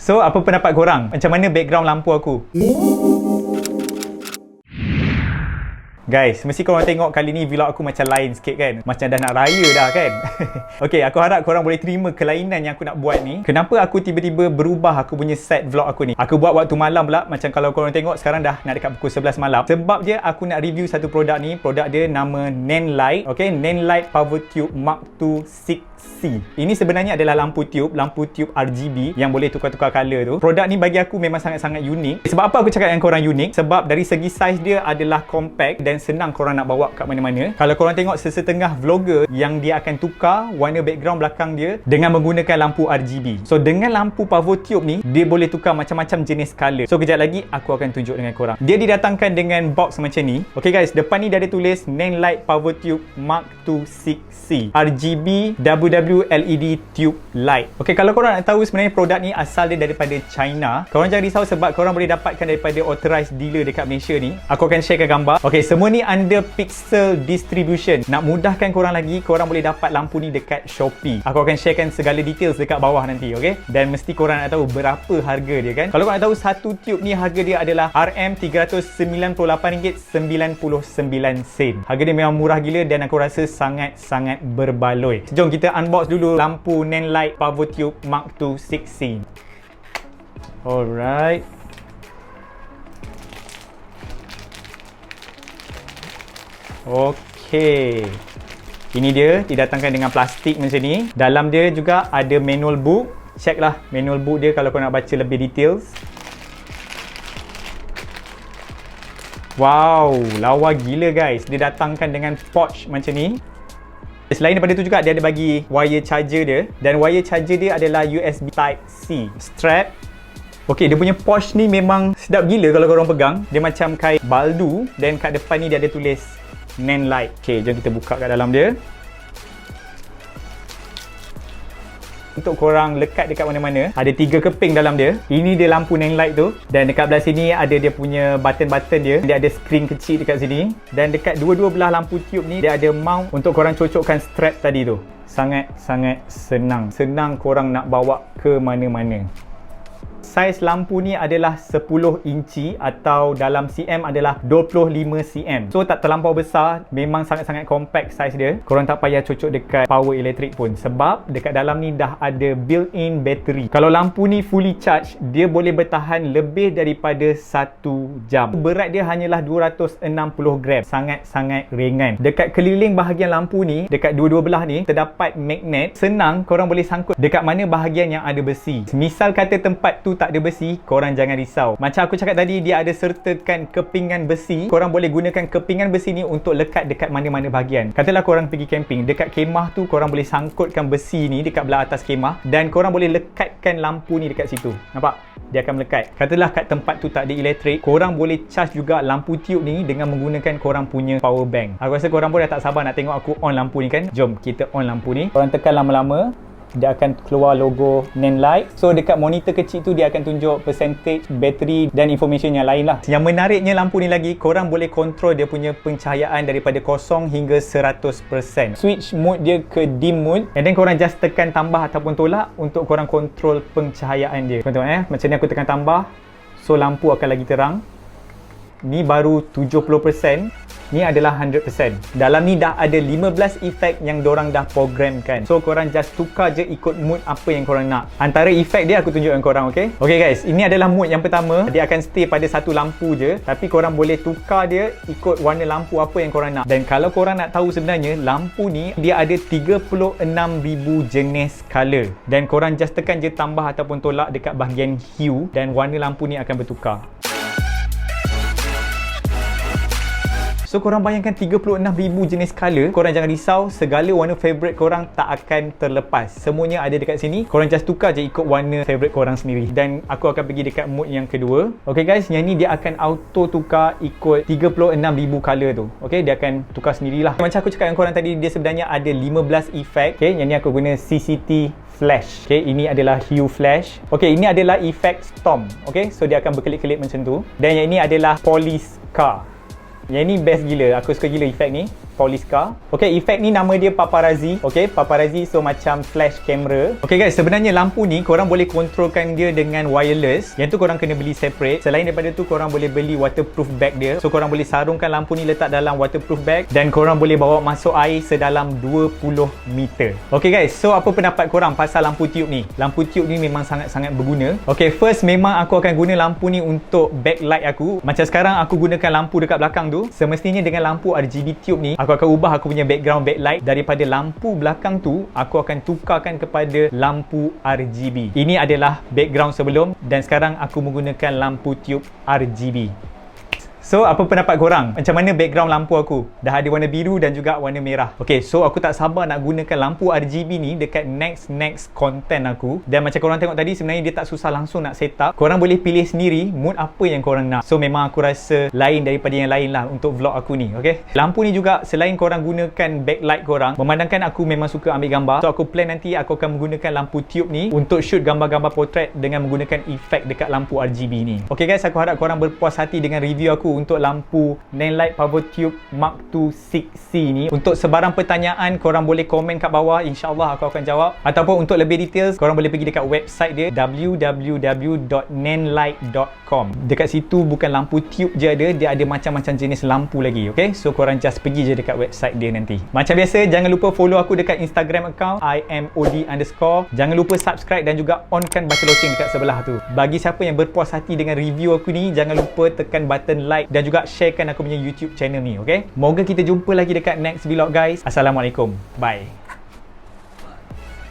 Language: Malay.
So, apa pendapat korang? Macam mana background lampu aku? Guys, mesti korang tengok kali ni vlog aku macam lain sikit kan? Macam dah nak raya dah kan? Okay, aku harap korang boleh terima kelainan yang aku nak buat ni. Kenapa aku tiba-tiba berubah aku punya set vlog aku ni? Aku buat waktu malam pula. Macam kalau korang tengok sekarang dah nak dekat pukul 11 malam. Sebab je aku nak review satu produk ni. Produk dia nama Nanlite. Okay, Nanlite PavoTube II 6C. Ini sebenarnya adalah lampu tube RGB yang boleh tukar-tukar color tu. Produk ni bagi aku memang sangat-sangat unik. Sebab apa aku cakap dengan korang unik? Sebab dari segi saiz dia adalah compact dan senang korang nak bawa kat mana-mana. Kalau korang tengok sesetengah vlogger yang dia akan tukar warna background belakang dia dengan menggunakan lampu RGB. So dengan lampu PavoTube ni, dia boleh tukar macam-macam jenis color. So kejap lagi aku akan tunjuk dengan korang. Dia didatangkan dengan box macam ni. Okay guys, depan ni dia ada tulis Nanlite PavoTube II 6C RBBWWLEDTubeLight. Okay, kalau korang nak tahu sebenarnya produk ni asal dia daripada China. Korang jangan risau sebab korang boleh dapatkan daripada authorized dealer dekat Malaysia ni. Aku akan sharekan gambar. Okay, semua ni under pixel distribution. Nak mudahkan korang lagi, korang boleh dapat lampu ni dekat Shopee. Aku akan sharekan segala details dekat bawah nanti, okay? Dan mesti korang nak tahu berapa harga dia kan? Kalau korang nak tahu satu tube ni harga dia adalah RM398.99. Harga dia memang murah gila dan aku rasa sangat-sangat berbaloi. Jom kita unbox dulu lampu Nanlite PavoTube II 6C. Alright. Okey. Ini dia didatangkan dengan plastik macam ni. Dalam dia juga ada manual book. Check lah manual book dia kalau kau nak baca lebih details. Wow, lawa gila guys. Dia datangkan dengan pouch macam ni. Selain daripada tu juga dia ada bagi wire charger dia. Dan wire charger dia adalah USB Type-C. Strap. Okey, dia punya pouch ni memang sedap gila kalau korang pegang. Dia macam kain baldu. Dan kat depan ni dia ada tulis Nanlite. Okay, jom kita buka kat dalam dia. Untuk korang lekat dekat mana-mana, ada 3 keping dalam dia. Ini dia lampu Nanlite tu. Dan dekat belah sini ada dia punya button-button dia. Dia ada skrin kecil dekat sini. Dan dekat dua-dua belah lampu tube ni, dia ada mount untuk korang cocokkan strap tadi tu. Sangat-sangat senang. Senang korang nak bawa ke mana-mana. Saiz lampu ni adalah 10 inci atau dalam cm adalah 25 cm. So tak terlampau besar, memang sangat-sangat compact saiz dia. Korang tak payah cocok dekat power elektrik pun sebab dekat dalam ni dah ada built-in battery. Kalau lampu ni fully charge, dia boleh bertahan lebih daripada 1 jam. Berat dia hanyalah 260 gram. Sangat-sangat ringan. Dekat keliling bahagian lampu ni, dekat dua-dua belah ni terdapat magnet. Senang korang boleh sangkut dekat mana bahagian yang ada besi. Misal kata tempat tu tak ada besi, korang jangan risau. Macam aku cakap tadi, dia ada sertakan kepingan besi. Korang boleh gunakan kepingan besi ni untuk lekat dekat mana-mana bahagian. Katalah korang pergi camping, dekat kemah tu korang boleh sangkutkan besi ni dekat belah atas kemah dan korang boleh lekatkan lampu ni dekat situ. Nampak? Dia akan melekat. Katalah kat tempat tu tak ada elektrik, korang boleh charge juga lampu tube ni dengan menggunakan korang punya power bank. Aku rasa korang pun dah tak sabar nak tengok aku on lampu ni kan? Jom kita on lampu ni. Korang tekan lama-lama, dia akan keluar logo Nanlite. So dekat monitor kecil tu dia akan tunjuk percentage bateri dan information yang lain lah. Yang menariknya lampu ni lagi, korang boleh kontrol dia punya pencahayaan daripada 0 hingga 100%. Switch mode dia ke dim mode and then korang just tekan tambah ataupun tolak untuk korang kontrol pencahayaan dia. Korang tengok macam ni aku tekan tambah, so lampu akan lagi terang. Ni baru 70%. Ni adalah 100%. Dalam ni dah ada 15 efek yang dorang dah programkan. So korang just tukar je ikut mood apa yang korang nak. Antara efek dia aku tunjukkan korang, okay? Okay guys, ini adalah mood yang pertama. Dia akan stay pada satu lampu je. Tapi korang boleh tukar dia ikut warna lampu apa yang korang nak. Dan kalau korang nak tahu sebenarnya, lampu ni dia ada 36,000 jenis color. Dan korang just tekan je tambah ataupun tolak dekat bahagian hue dan warna lampu ni akan bertukar. So korang bayangkan 36,000 jenis color. Korang jangan risau, segala warna favorite korang tak akan terlepas. Semuanya ada dekat sini. Korang just tukar je ikut warna favorite korang sendiri. Dan aku akan pergi dekat mode yang kedua. Okay guys, yang ni dia akan auto tukar ikut 36,000 color tu. Okay, dia akan tukar sendirilah. Macam aku cakap dengan korang tadi, dia sebenarnya ada 15 efek. Okay, yang ni aku guna CCT flash. Okay, ini adalah hue flash. Okay, ini adalah efek storm. Okay, so dia akan berkelip-kelip macam tu. Dan yang ini adalah police car. Yang ni best gila, aku suka gila efek ni. Polyscar. Okay, efek ni nama dia paparazzi. Okay, paparazzi, so macam flash camera. Okay guys, sebenarnya lampu ni korang boleh kontrolkan dia dengan wireless. Yang tu korang kena beli separate. Selain daripada tu, korang boleh beli waterproof bag dia. So korang boleh sarungkan lampu ni letak dalam waterproof bag dan korang boleh bawa masuk air sedalam 20 meter. Okay guys, so apa pendapat korang pasal lampu tube ni? Lampu tube ni memang sangat-sangat berguna. Okay, first memang aku akan guna lampu ni untuk backlight aku. Macam sekarang aku gunakan lampu dekat belakang tu. Semestinya dengan lampu RGB tube ni, aku akan ubah aku punya background backlight daripada lampu belakang tu, aku akan tukarkan kepada lampu RGB. Ini adalah background sebelum dan sekarang aku menggunakan lampu tube RGB. So, apa pendapat korang? Macam mana background lampu aku? Dah ada warna biru dan juga warna merah. Okay, so aku tak sabar nak gunakan lampu RGB ni dekat next content aku. Dan macam korang tengok tadi, sebenarnya dia tak susah langsung nak set up. Korang boleh pilih sendiri mood apa yang korang nak. So, memang aku rasa lain daripada yang lain lah untuk vlog aku ni, okay? Lampu ni juga, selain korang gunakan backlight korang, memandangkan aku memang suka ambil gambar. So, aku plan nanti aku akan menggunakan lampu tube ni untuk shoot gambar-gambar portrait dengan menggunakan efek dekat lampu RGB ni. Okay guys, aku harap korang berpuas hati dengan review aku untuk lampu Nanlite PavoTube II 6C ni. Untuk sebarang pertanyaan, korang boleh komen kat bawah, InsyaAllah aku akan jawab. Ataupun untuk lebih details, korang boleh pergi dekat website dia, www.nanlite.com. Dekat situ bukan lampu tube je ada, dia ada macam-macam jenis lampu lagi, okay? So korang just pergi je dekat website dia nanti. Macam biasa, jangan lupa follow aku dekat Instagram account IMOD_. Jangan lupa subscribe dan juga onkan button loceng dekat sebelah tu. Bagi siapa yang berpuas hati dengan review aku ni, jangan lupa tekan button like dan juga sharekan aku punya YouTube channel ni, okay? Moga kita jumpa lagi dekat next vlog guys. Assalamualaikum. Bye.